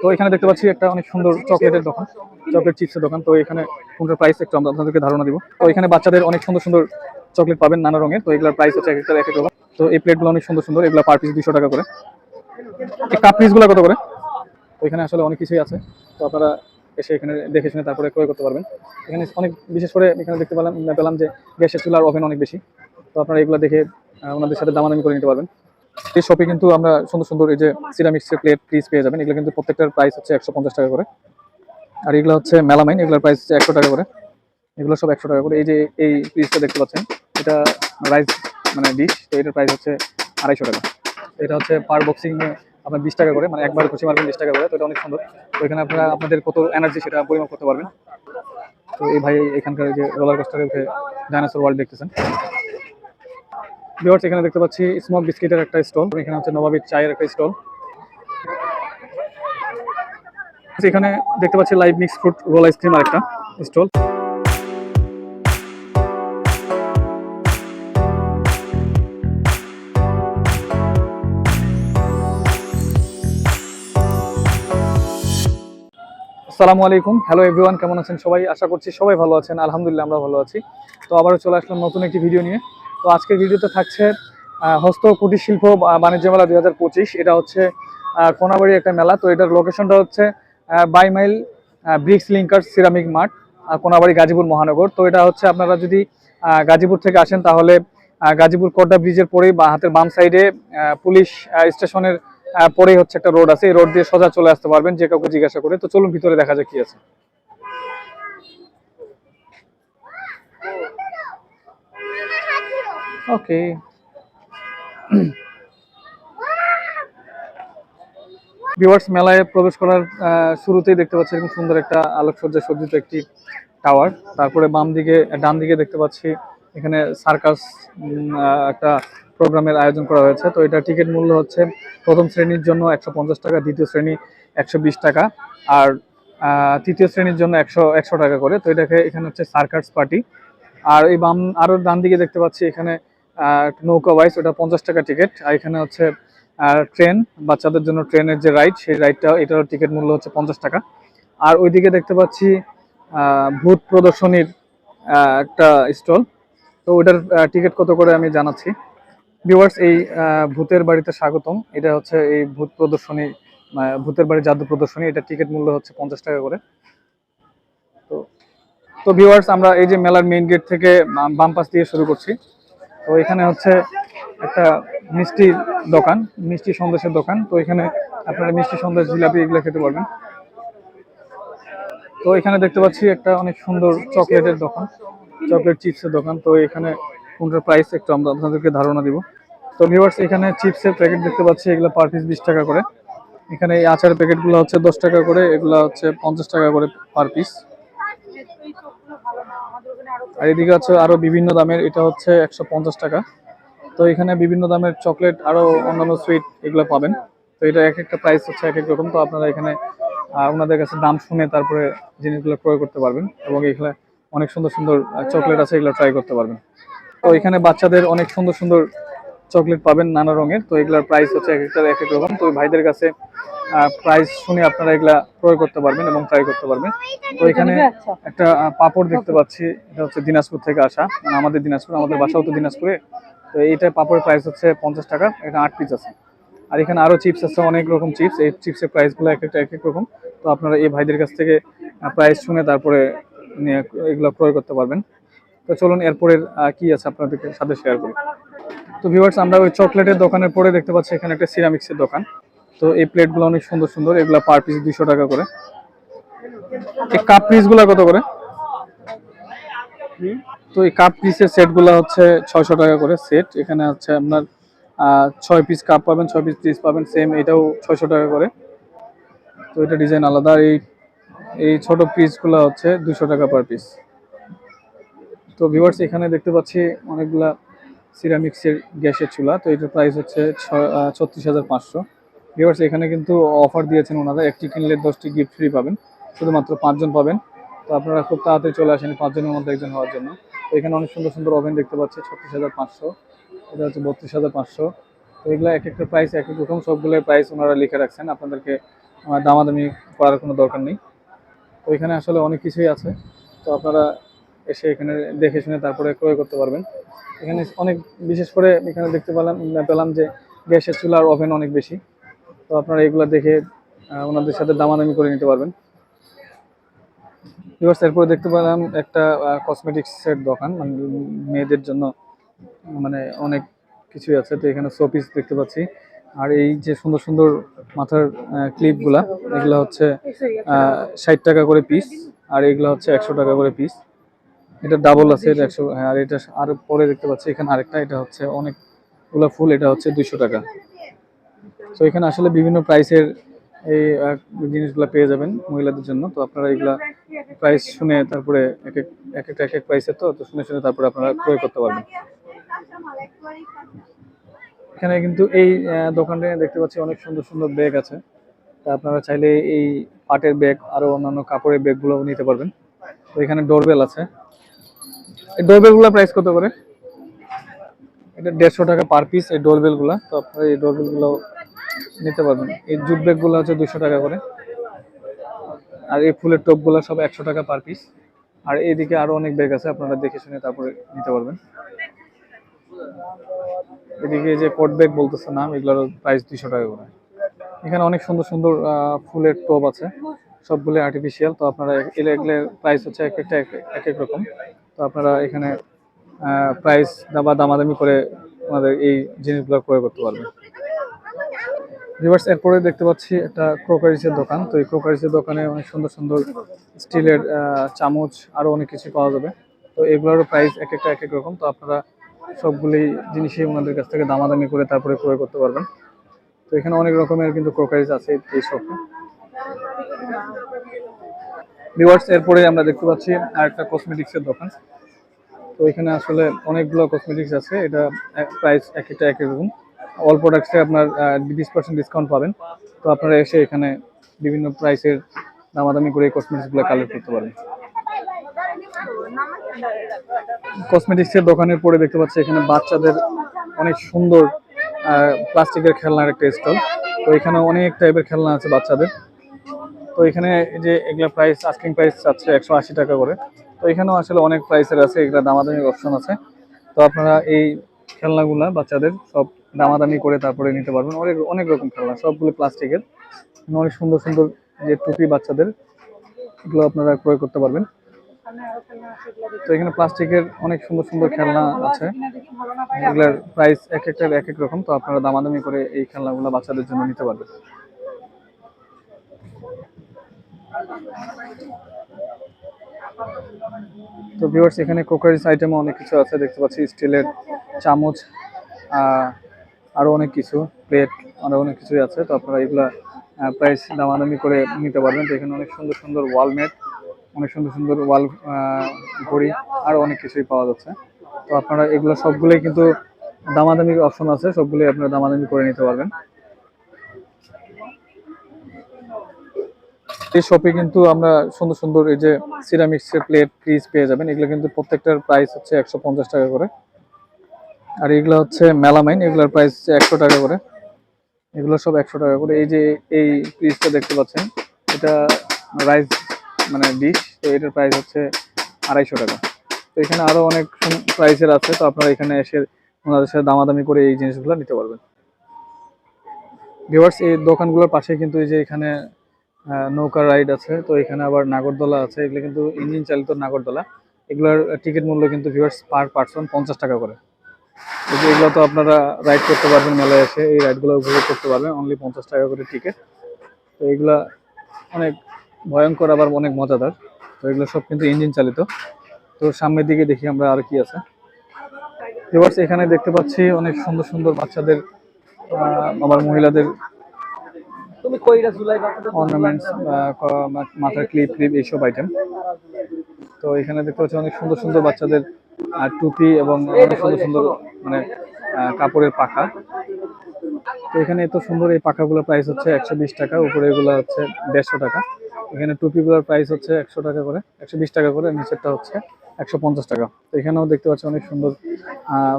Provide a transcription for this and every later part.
তো এখানে দেখতে পাচ্ছি একটা অনেক সুন্দর চকলেটের দোকান, চকলেট চিপসের দোকান। তো এখানে কোনটার প্রাইস একটু আমরা আপনাদেরকে ধারণা দিব। তো এখানে বাচ্চাদের অনেক সুন্দর সুন্দর চকলেট পাবেন নানা রঙের। তো এগুলোর প্রাইস হচ্ছে এক একটা এক এক রকম। তো এই প্লেটগুলো অনেক সুন্দর সুন্দর, এগুলো পার পিস 200 টাকা করে। এই কাপ পিসগুলো কত করে? তো এখানে আসলে অনেক কিছুই আছে, তো আপনারা এসে এখানে দেখে শুনে তারপরে ক্রয় করতে পারবেন। এখানে অনেক বিশেষ করে এখানে দেখতে পেলাম যে গ্যাসের চুলার ওভেন অনেক বেশি। তো আপনারা এগুলো দেখে ওনাদের সাথে দামাদামি করে নিতে পারবেন। এই শপে কিন্তু আমরা সুন্দর সুন্দর এই যে সিরামিক্সের প্লেট পিস পেয়ে যাবেন। এগুলো কিন্তু প্রত্যেকটার প্রাইস হচ্ছে 150 টাকা করে। আর এগুলো হচ্ছে মেলামাইন, এগুলোর প্রাইস হচ্ছে 100 টাকা করে। এগুলো সব 100 টাকা করে। এই যে এই পিসটা দেখতে পাচ্ছেন, এটা রাইস মানে ডিশ, তো এটার প্রাইস হচ্ছে 250 টাকা। এটা হচ্ছে পার বক্সিং আপনার 20 টাকা করে, মানে একবার খুশি মারবেন 20 টাকা করে। তো এটা অনেক সুন্দর। তো এখানে আপনারা আপনাদের কত এনার্জি সেটা পরিমাপ করতে পারবেন। তো এই ভাই এখানকার যে রোলার কোস্টারে উঠে ডাইনোসর ওয়ার্ল্ড দেখতেছেন। ভিউয়ার্স, এখানে দেখতে পাচ্ছি স্মোক বিস্কিটের একটা স্টল, এখানে হচ্ছে নবাবির চায়ের একটা স্টল। এখানে দেখতে পাচ্ছি live mix fruit roll ice cream আর একটা স্টল। আসসালামু আলাইকুম, হ্যালো এভরিওয়ান, কেমন আছেন সবাই? আশা করছি সবাই ভালো আছেন। আলহামদুলিল্লাহ আমরা ভালো আছি। তো আবারও চলে আসলাম নতুন একটি ভিডিও নিয়ে। তো আজকের ভিডিওতে থাকছে হস্ত কুটির শিল্প বাণিজ্য মেলা 2025। এটা হচ্ছে কোনাবাড়ি একটা মেলা। তো এটার লোকেশনটা হচ্ছে by mile bricks linker ceramic mart, Konabari Gazipur মহানগর। তো এটা হচ্ছে আপনারা যদি গাজীপুর থেকে আসেন তাহলে গাজীপুর কোট্টা ব্রিজের পরেই বা হাতের বাম সাইডে পুলিশ স্টেশনের পরেই হচ্ছে একটা রোড আছে, এই রোড দিয়ে সোজা চলে আসতে পারবেন যে কাউকে জিজ্ঞাসা করে। তো চলুন ভিতরে দেখা যাক কি আছে। ওকে, ভিউয়ার্স, মেলায় প্রবেশ করার শুরুতেই দেখতে পাচ্ছি এরকম সুন্দর একটা আলোকসজ্জা সজ্জিত একটি টাওয়ার। তারপরে ডান দিকে দেখতে পাচ্ছি এখানে সার্কাস একটা প্রোগ্রামের আয়োজন করা হয়েছে। তো এটা টিকিট মূল্য হচ্ছে প্রথম শ্রেণীর জন্য 150 টাকা, দ্বিতীয় শ্রেণী 120 টাকা, আর তৃতীয় শ্রেণীর জন্য 100 টাকা করে। তো এটাকে এখানে হচ্ছে সার্কাস পার্টি। আর এই আরো ডান দিকে দেখতে পাচ্ছি এখানে নৌকা বাইস, ওটা 50 টাকা টিকিট। আর এখানে হচ্ছে ট্রেন, বাচ্চাদের জন্য ট্রেনের যে রাইড, সেই রাইডটা, এটার টিকিট মূল্য হচ্ছে 50 টাকা। আর ওইদিকে দেখতে পাচ্ছি ভূত প্রদর্শনীর একটা স্টল। তো ওটার টিকিট কত করে আমি জানাচ্ছি। ভিউয়ার্স, এই ভূতের বাড়িতে স্বাগতম, এটা হচ্ছে এই ভূত প্রদর্শনী, ভূতের বাড়ি জাদু প্রদর্শনী। এটা টিকিট মূল্য হচ্ছে 50 টাকা করে। তো তো ভিউয়ার্স, আমরা এই যে মেলার মেইন গেট থেকে বাম পাশ দিয়ে শুরু করছি। তো এখানে হচ্ছে একটা মিষ্টির দোকান, মিষ্টি সন্দেশের দোকান। তো এখানে আপনারা মিষ্টি সন্দেশ, জিলাপি এগুলো খেতে পারবেন। তো এখানে দেখতে পাচ্ছি একটা অনেক সুন্দর চকলেটের দোকান, চকলেট চিপসের দোকান। তো এখানে কোনটার প্রাইস একটু আমরা আপনাদেরকে ধারণা দিব। তো ভিউয়ার্স, এখানে চিপসের প্যাকেট দেখতে পাচ্ছি, এগুলো পার পিস 20 টাকা করে। এখানে এই আচারের প্যাকেটগুলো হচ্ছে 10 টাকা করে, এগুলো হচ্ছে 50 টাকা করে পার পিস। আর এদিকে আছে আরো বিভিন্ন দামের, এটা হচ্ছে 150 টাকা। তো এখানে বিভিন্ন দামের চকলেট, আরো অন্যান্য সুইট এগুলো পাবেন। তো এটা এক একটা প্রাইস হচ্ছে এক এক রকম। তো আপনারা এখানে ওনাদের কাছে দাম শুনে তারপরে জিনিসগুলো ক্রয় করতে পারবেন, এবং এখানে অনেক সুন্দর সুন্দর চকলেট আছে, এগুলো ট্রাই করতে পারবেন। তো এখানে বাচ্চাদের অনেক সুন্দর সুন্দর চকলেট পাবেন নানা রঙের। তো এগুলোর প্রাইস হচ্ছে এক একটা এক এক রকম। তো ভাইদের কাছে প্রাইস শুনে আপনারা এগুলা ক্রয় করতে পারবেন এবং ট্রাই করতে পারবেন। তো এখানে একটা পাপড় দেখতে পাচ্ছি, এটা হচ্ছে দিনাজপুর থেকে আসা, মানে আমাদের দিনাজপুর, আমাদের বাসাও তো দিনাজপুরে। তো এইটা পাপড়ের প্রাইস হচ্ছে 50 টাকা, এটা 8 পিস আছে। আর এখানে আরো চিপস আছে, অনেক রকম চিপস। এই চিপসের প্রাইসগুলো এক একটা এক এক রকম। তো আপনারা এই ভাইদের কাছ থেকে প্রাইস শুনে তারপরে এগুলো ক্রয় করতে পারবেন। তো চলুন এরপরের কি আছে আপনাদেরকে সাথে শেয়ার করি। তো ভিউয়ার্স, আমরা ওই চকলেটের দোকানের পরে দেখতে পাচ্ছি এখানে একটা সিরামিক্সের দোকান। তো এই প্লেটগুলো অনেক সুন্দর সুন্দর, এগুলো পার পিস 200 টাকা করে। এই কাপ পিসগুলো কত করে? তো এই কাপ পিসের সেটগুলো হচ্ছে 600 টাকা করে সেট। এখানে হচ্ছে আপনার 6 পিস কাপ পাবেন, 6 পিস পিস পাবেন, সেম এটাও 600 টাকা করে। তো এটা ডিজাইন আলাদা। আর এই এই ছোট পিসগুলো হচ্ছে 200 টাকা পার পিস। তো ভিউয়ার্স, এখানে দেখতে পাচ্ছি অনেকগুলা সিরামিক্সের গ্যাসের চুলা। তো এটার প্রাইস হচ্ছে 36,500। ভিউয়ার্স, এখানে কিন্তু অফার দিয়েছেন ওনারা, একটি কিনলে 10টি গিফট ফ্রি পাবেন, শুধুমাত্র 5 জন পাবেন। তো আপনারা খুব তাড়াতাড়ি চলে আসেন 5 জনের মধ্যে একজন হওয়ার জন্য। তো এখানে অনেক সুন্দর সুন্দর ওভেন দেখতে পাচ্ছি, 36,500, এটা হচ্ছে 32,500। তো এগুলো এক একটা প্রাইস এক এক রকম, সবগুলোর প্রাইস ওনারা লিখে রাখছেন, আপনাদেরকে আমার দামাদামি করার কোনো দরকার নেই। তো এখানে আসলে অনেক কিছুই আছে, তো আপনারা এসে এখানে দেখে শুনে তারপরে ক্রয় করতে পারবেন। এখানে অনেক, বিশেষ করে এখানে দেখতে পেলাম যে গ্যাসের চুলার ওভেন অনেক বেশি, তো আপনারা এগুলো দেখে ওনাদের সাথে দামাদামি করে নিতে পারবেন। ভিউয়ার্স, এরপরে দেখতে পেলাম একটা কসমেটিক্সের দোকান, মানে মেয়েদের জন্য মানে অনেক কিছুই আছে। তো এখানে শোপিস দেখতে পাচ্ছি, আর এই যে সুন্দর সুন্দর মাথার ক্লিপগুলা, এগুলো হচ্ছে 60 টাকা করে পিস, আর এগুলো হচ্ছে 100 টাকা করে পিস। এটা ডাবল আছে, এটা 100। আর এটা আর পরে দেখতে পাচ্ছি এখানে আরেকটা, এটা হচ্ছে অনেকগুলো ফুল, এটা হচ্ছে 200 টাকা। তো এখানে আসলে বিভিন্ন প্রাইসের এই জিনিসগুলো পেয়ে যাবেন মহিলাদের জন্য। তো আপনারা এগুলা প্রাইস শুনে তারপরে এক এক প্রাইসের, তো শুনে শুনে তারপরে আপনারা ক্রয় করতে পারবেন। এখানে কিন্তু এই দোকানে দেখতে পাচ্ছি অনেক সুন্দর সুন্দর ব্যাগ আছে, তা আপনারা চাইলে এই পাটের ব্যাগ আরো অন্যান্য কাপড়ের ব্যাগগুলো নিতে পারবেন। তো এখানে ডোরবেল আছে, এই ডোরবেল গুলা প্রাইস কত করে? এটা 150 টাকা পার পিস এই ডোরবেল গুলা। তো আপনারা এই ডোরবেল গুলো নিতে পারবেন। এই জুট ব্যাগ গুলো হচ্ছে 200 টাকা করে, আর এই ফুলের টপ গুলা সব 100 টাকা পার পিস। আর এইদিকে আরো অনেক ব্যাগ আছে, আপনারা দেখে শুনে তারপরে নিতে পারবেন। এদিকে যে কোট ব্যাগ বলতেছে নাম, এগুলোর প্রাইস 200 টাকা করে। এখানে অনেক সুন্দর সুন্দর ফুলের টব আছে, সবগুলো আর্টিফিশিয়াল। তো আপনারা এগুলোর প্রাইস হচ্ছে এক এক রকম। তো আপনারা এখানে প্রাইস বা দামাদামি করে আমাদের এই জিনিসগুলো ক্রয় করতে পারবেন। ভিউয়ার্স, এরপরে দেখতে পাচ্ছি একটা ক্রোকারিসের দোকান। তো এই ক্রোকারিসের দোকানে অনেক সুন্দর সুন্দর স্টিলের চামচ আরো অনেক কিছু পাওয়া যাবে। তো এগুলোরও প্রাইস এক এক রকম। তো আপনারা সবগুলি জিনিসই ওনাদের কাছ থেকে দামাদামি করে তারপরে ক্রয় করতে পারবেন। তো এখানে অনেক রকমের কিন্তু ক্রোকারিস আছে এই শপে। ভিউয়ার্স, এরপরে আমরা দেখতে পাচ্ছি আরেকটা কসমেটিক্সের দোকান। তো এখানে আসলে অনেকগুলো কসমেটিক্স আছে, এটা প্রাইস এক এক রকম। অল প্রোডাক্টসে আপনার 20% ডিসকাউন্ট পাবেন। তো আপনারা এসে এখানে বিভিন্ন প্রাইসের দামাদামি করে কসমেটিক্সগুলো কালেক্ট করতে পারেন। কসমেটিক্সের দোকানের পরে দেখতে পাচ্ছি এখানে বাচ্চাদের অনেক সুন্দর প্লাস্টিকের খেলনার একটা স্টল। তো এখানে অনেক টাইপের খেলনা আছে বাচ্চাদের। তো এখানে যে এগুলা প্রাইস, আস্কিং প্রাইস আছে 180 টাকা করে। তো এখানেও আসলে অনেক প্রাইসের আছে, এগুলা দামাদামি অপশন আছে। তো আপনারা এই খেলনাগুলা বাচ্চাদের সব দামাদামি করে তারপরে নিতে পারবেন। অনেক অনেক রকম খেলনা, সবগুলো প্লাস্টিকের। অনেক সুন্দর সুন্দর যে টুপি বাচ্চাদের, এগুলো আপনারা ক্রয় করতে পারবেন। তো এখানে প্লাস্টিকের অনেক সুন্দর সুন্দর খেলনা আছে, এগুলার প্রাইস এক এক রকম। তো আপনারা দামাদামি করে এই খেলনাগুলো বাচ্চাদের জন্য নিতে পারবেন। তো ভিউয়ার্স, এখানে ক্রোকারিস আইটেমও অনেক কিছু আছে দেখতে পাচ্ছি, স্টিলের চামচ, আরো অনেক কিছু, প্লেট, আরো অনেক কিছুই আছে। তো আপনারা এগুলা প্রাইস দামাদামি করে নিতে পারবেন। তো এখানে অনেক সুন্দর সুন্দর ওয়ালমেট, অনেক সুন্দর সুন্দর ওয়াল ঘড়ি, আরো অনেক কিছুই পাওয়া যাচ্ছে। তো আপনারা এগুলো সবগুলোই কিন্তু দামাদামির অপশন আছে, সবগুলোই আপনারা দামাদামি করে নিতে পারবেন। এই শপে কিন্তু আমরা সুন্দর সুন্দর এই যে সিরামিক্সের প্লেট, ফ্রিজ পেয়ে যাবেন। এগুলো কিন্তু প্রত্যেকটার প্রাইস হচ্ছে 150 টাকা করে। আর এগুলো হচ্ছে মেলামাইন, এগুলোর প্রাইস হচ্ছে 100 টাকা করে। এগুলো সব 100 টাকা করে। এই যে এই ফ্রিজটা দেখতে পাচ্ছেন, এটা রাইস মানে ডিশ, তো এটার প্রাইস হচ্ছে 250 টাকা। তো এখানে আরো অনেক প্রাইসের আছে। তো আপনারা এখানে এসে ওনাদের সাথে দামাদামি করে এই জিনিসগুলো নিতে পারবেন। ভিউয়ার্স, এই দোকানগুলোর পাশে কিন্তু এই যে এখানে নৌকা রাইড আছে। তো এখানে আবার নাগরদোলা আছে, এগুলো কিন্তু ইঞ্জিন চালিত নাগরদোলা। এগুলোর টিকিট মূল্য কিন্তু ভিউয়ার্স পার পার্সন 50 টাকা করে। এই যে এগুলো তো আপনারা রাইড করতে পারবেন, মেলায় এসে এই রাইডগুলো উপভোগ করতে পারবেন, অনলি 50 টাকা করে টিকিট। তো এগুলা অনেক ভয়ঙ্কর আবার অনেক মজাদার। তো এগুলো সব কিন্তু ইঞ্জিন চালিত। তো সামনের দিকে দেখি আমরা আর কি আছে। ভিউয়ার্স, এখানে দেখতে পাচ্ছি অনেক সুন্দর সুন্দর বাচ্চাদের আবার মহিলাদের অর্নামেন্টস, মাথার ক্লিপ এইসব আইটেম। তো এখানে দেখতে পাচ্ছি অনেক সুন্দর সুন্দর বাচ্চাদের টুপি এবং অনেক সুন্দর সুন্দর মানে কাপড়ের পাখা। তো এখানে এত সুন্দর এই পাখাগুলোর প্রাইস হচ্ছে 120 টাকা, উপরে এগুলো হচ্ছে 150 টাকা। এখানে টুপিগুলোর প্রাইস হচ্ছে 100 টাকা করে, 120 টাকা করে, নিচেরটা হচ্ছে 150 টাকা। তো এখানেও দেখতে পাচ্ছি অনেক সুন্দর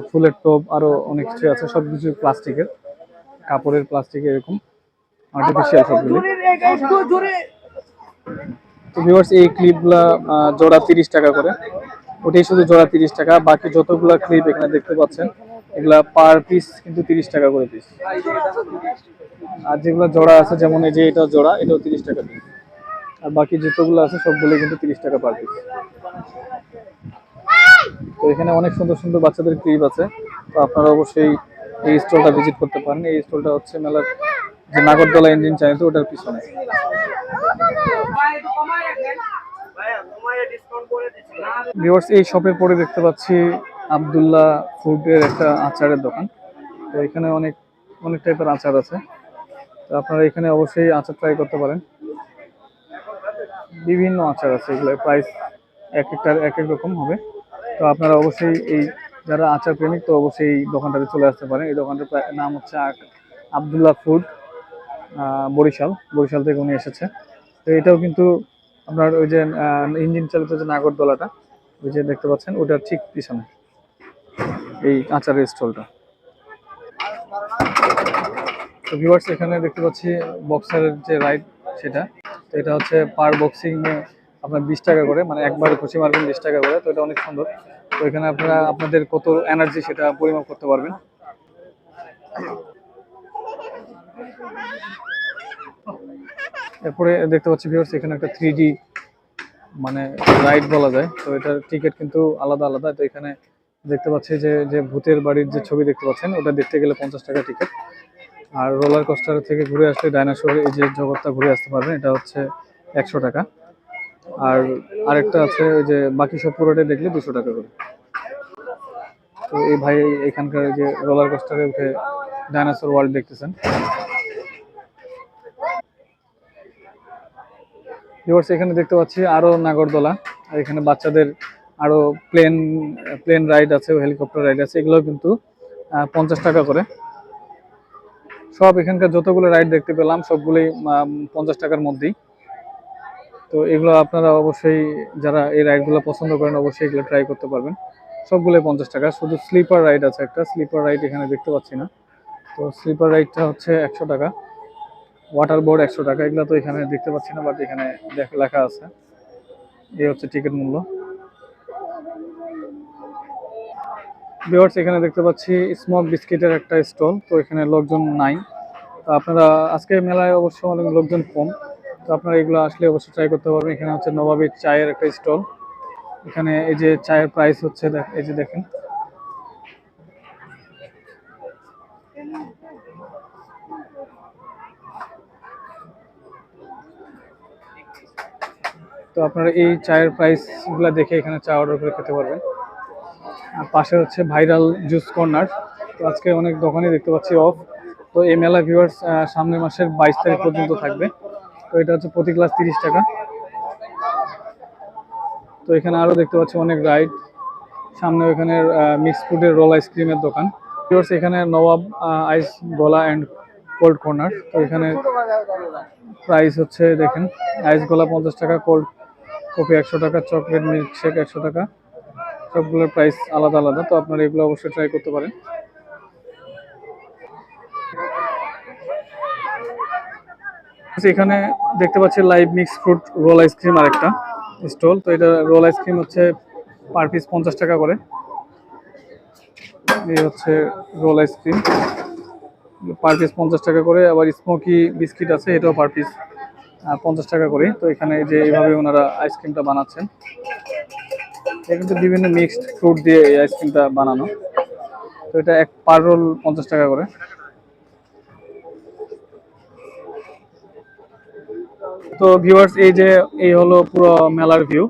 ফুলের টোপ, আরো অনেক কিছু আছে, সবকিছু প্লাস্টিকের, কাপড়ের, প্লাস্টিকের, এরকম আর্টিফিশিয়াল সবগুলি। তো ভিউয়ার্স এই ক্লিপগুলা জোড়া 30 টাকা করে, ওটাই শুধু জোড়া 30 টাকা। বাকি যতগুলা ক্লিপ এখানে দেখতে পাচ্ছেন এগুলা পার পিস কিন্তু 30 টাকা করে পিস। আর যেগুলো জোড়া আছে যেমন এই যে এটা জোড়া, এটাও 30 টাকা পিস। আর বাকি জুতোগুলো আছে সবগুলো কিন্তু 30 টাকা পার পিস। তো এখানে অনেক সুন্দর সুন্দর বাচ্চাদের ক্লিপ আছে, তো আপনারা অবশ্যই এই স্টলটা ভিজিট করতে পারেন। এই স্টলটা হচ্ছে মেলার যে নাগরদোলা ইঞ্জিন চ্যানেল ওটার পিছনে। ভিউয়ার্স এই শপের পরে দেখতে পাচ্ছি আব্দুল্লাহ ফুডের একটা আচারের দোকান। তো এখানে অনেক অনেক টাইপের আচার আছে, তো আপনারা এখানে অবশ্যই আচার ট্রাই করতে পারেন। বিভিন্ন আচার আছে, এগুলোর প্রাইস এক একটার এক এক রকম হবে। তো আপনারা অবশ্যই এই যারা আচার প্রেমিক তো অবশ্যই এই দোকানটাতে চলে আসতে পারেন। এই দোকানটার নাম হচ্ছে আব্দুল্লাহ ফুড, বরিশাল থেকে উনি এসেছে। তো এটাও কিন্তু আপনার ওই যে ইঞ্জিন চালিত যে নাগরদোলাটা ওই যে দেখতে পাচ্ছেন ওটার ঠিক পিছনে এই আচারের স্টলটা। তো ভিউয়ার্স এখানে দেখতে পাচ্ছি বক্সারের যে রাইড সেটা, তো এটা হচ্ছে পার বক্সিং আপনার 20 টাকা করে, মানে একবার খুশি মারবেন 20 টাকা করে। তো এটা অনেক সুন্দর। তো এখানে আপনারা আপনাদের কত এনার্জি সেটা পরিমাপ করতে পারবেন। এরপরে দেখতে পাচ্ছি ভিউয়ার্স এখানে একটা 3D মানে রাইড বলা যায়, তো এটার টিকিট কিন্তু আলাদা আলাদা। তো এখানে দেখতে পাচ্ছি যে যে ভূতের বাড়ির যে ছবি দেখতে পাচ্ছেন ওটা দেখতে গেলে 50 টাকা টিকিট। আর রোলার কোস্টার থেকে ঘুরে আসলে ডাইনোসর এই যে জগৎটা ঘুরে আসতে পারবেন, এটা হচ্ছে 100 টাকা। আর আরেকটা আছে ওই যে বাকি সব পুরোটাই দেখলে 200 টাকা করে। তো এই ভাই এখানকার যে রোলার কোস্টারে উঠে ডাইনোসর ওয়ার্ল্ড দেখতেছেন। ভিউয়ার্স এখানে দেখতে পাচ্ছি আরো নাগরদোলা, আর এখানে বাচ্চাদের আরো প্লেন প্লেন রাইড আছে, হেলিকপ্টার রাইড আছে, এগুলো কিন্তু 50 টাকা করে। সব এখানকার যতগুলো রাইড দেখতে পেলাম সবগুলোই 50 টাকার মধ্যেই। তো এগুলো আপনারা অবশ্যই যারা এই রাইডগুলো পছন্দ করেন অবশ্যই এগুলো ট্রাই করতে পারবেন। সবগুলোই 50 টাকা। শুধু স্লিপার রাইড আছে, একটা স্লিপার রাইড এখানে দেখতে পাচ্ছি না। তো স্লিপার রাইডটা হচ্ছে 100 টাকা। ওয়াটার বোর্ড 100 টাকা। এগুলো তো এখানে দেখতে পাচ্ছি না, বাট এখানে লেখা আছে। এই হচ্ছে টিকিট মূল্য। ভিউয়ার্স এখানে দেখতে পাচ্ছি স্মোক বিস্কিটের একটা স্টল, তো এখানে লোকজন নাই। তো আপনারা আজকে মেলায় অবশ্য অনেক লোকজন কম, তো আপনারা এগুলো আসলে অবশ্যই ট্রাই করতে পারবেন। এখানে হচ্ছে নবাবী চায়ের একটা স্টল। এখানে এই যে চায়ের প্রাইস হচ্ছে এই যে দেখেন, তো আপনারা এই চায়ের প্রাইস গুলা দেখে এখানে চা অর্ডার করে খেতে পারবেন। আর পাশে হচ্ছে ভাইরাল জুস কর্নার। তো আজকে অনেক দোকানে দেখতে পাচ্ছি অফ। তো এই মেলা ভিউয়ার্স সামনের মাসের 22 তারিখ পর্যন্ত থাকবে। তো এটা হচ্ছে প্রতি গ্লাস 30 টাকা। তো এখানে আরো দেখতে পাচ্ছি অনেক রাইড। সামনে এখানে মিক্স ফুডের রোল আইসক্রিমের দোকান। ভিউয়ার্স এখানে নবাব আইস গোলা অ্যান্ড কোল্ড কর্নার। তো এখানে প্রাইস হচ্ছে দেখেন, আইস গোলা 50 টাকা, কোল্ড কফি 100 টাকা, চকলেট মিল্কশেক 100 টাকা। সবগুলোর প্রাইস আলাদা আলাদা, তো আপনারা এগুলো অবশ্যই ট্রাই করতে পারেন। এখানে দেখতে পাচ্ছি live mix fruit roll ice cream আরেকটা স্টল। তো এটা রোল আইসক্রিম হচ্ছে পার পিস 50 টাকা করে। এই হচ্ছে রোল আইসক্রিম পার পিস 50 টাকা করে। আবার স্মোকি বিস্কিট আছে, এটাও পার পিস 50 টাকা করে। তো এখানে যে এইভাবে ওনারা আইসক্রিমটা বানাচ্ছেন, এটা কিন্তু বিভিন্ন মিক্সড ফ্রুট দিয়ে এই আইসক্রিমটা বানানো। তো এটা এক পার রোল 50 টাকা করে। তো ভিউয়ার্স এই যে এই হলো পুরো মেলার ভিউ।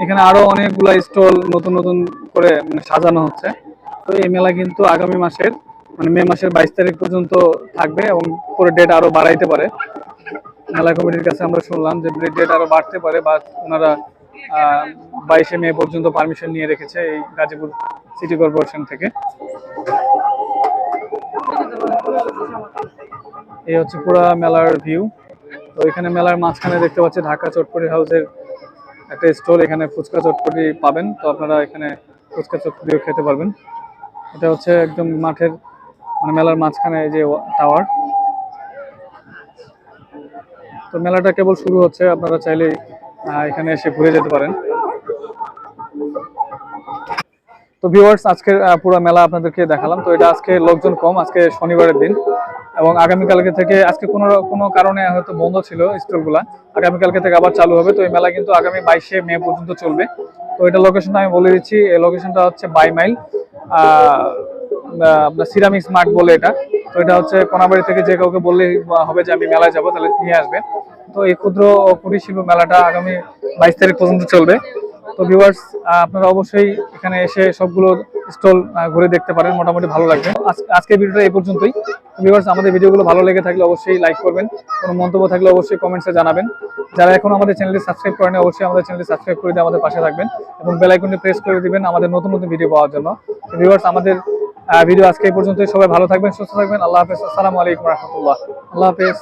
এখানে আরো অনেকগুলা স্টল নতুন নতুন করে সাজানো হচ্ছে। তো এই মেলা কিন্তু আগামী মাসের মানে মে মাসের 22 তারিখ পর্যন্ত থাকবে, এবং পরে ডেট আরো বাড়াইতে পারে। মেলা কমিটির কাছে আমরা শুনলাম যে ডেট আরো বাড়তে পারে, বা ওনারা 22শে মে পর্যন্ত পারমিশন নিয়ে রেখেছে এই গাজীপুর সিটি কর্পোরেশন থেকে। এই হচ্ছে পুরো মেলার ভিউ। তো এখানে মেলার মাঝখানে দেখতে পাচ্ছি ঢাকা চটপটি হাউসের একটা স্টল। এখানে ফুচকা চটপটি পাবেন, তো আপনারা এখানে ফুচকা চটপটিও খেতে পারবেন। এটা হচ্ছে একদম মাঠের মানে মেলার মাঝখানে এই যে টাওয়ার। তো মেলাটা কেবল শুরু হচ্ছে, আপনারা চাইলে এখানে এসে ঘুরে যেতে পারেন। তো ভিউয়ার্স, আজকের পুরো মেলা আপনাদেরকে দেখালাম। তো এটা আজকে লোকজন কম, আজকে শনিবারের দিন, এবং আগামীকালকে থেকে, আজকে কোনো কোনো কারণে হয়তো বন্ধ ছিল স্টলগুলা, আগামীকালকে থেকে আবার চালু হবে। তো এই মেলা কিন্তু আগামী 22শে মে পর্যন্ত চলবে। তো এটা লোকেশনটা আমি বলে দিচ্ছি, এই লোকেশনটা হচ্ছে 22 মাইল আপনার সিরামিক্স মার্ট বলে এটা। তো এটা হচ্ছে কোনাবাড়ি থেকে যে কাউকে বললে হবে যে আমি মেলায় যাবো, তাহলে নিয়ে আসবে। তো এই ক্ষুদ্র কুটির শিল্প মেলাটা আগামী 22 তারিখ পর্যন্ত চলবে। তো ভিউয়ার্স, আপনারা অবশ্যই এখানে এসে সবগুলো স্টল ঘুরে দেখতে পারেন, মোটামুটি ভালো লাগবে। আজকের ভিডিওটা এই পর্যন্তই। ভিউয়ার্স, আমাদের ভিডিওগুলো ভালো লেগে থাকলে অবশ্যই লাইক করবেন, কোনো মন্তব্য থাকলে অবশ্যই কমেন্টসে জানাবেন। যারা এখন আমাদের চ্যানেলটি সাবস্ক্রাইব করেন, অবশ্যই আমাদের চ্যানেলটি সাবস্ক্রাইব করে দিয়ে আমাদের পাশে থাকবেন এবং বেল আইকনটি প্রেস করে দিবেন আমাদের নতুন নতুন ভিডিও পাওয়ার জন্য। ভিউয়ার্স, আমাদের ভিডিও আজকে এই পর্যন্তই। সবাই ভালো থাকবেন, সুস্থ থাকবেন। আল্লাহ হাফেজ। আসসালামু আলাইকুম রহমতুল্লাহ। আল্লাহ হাফেজ।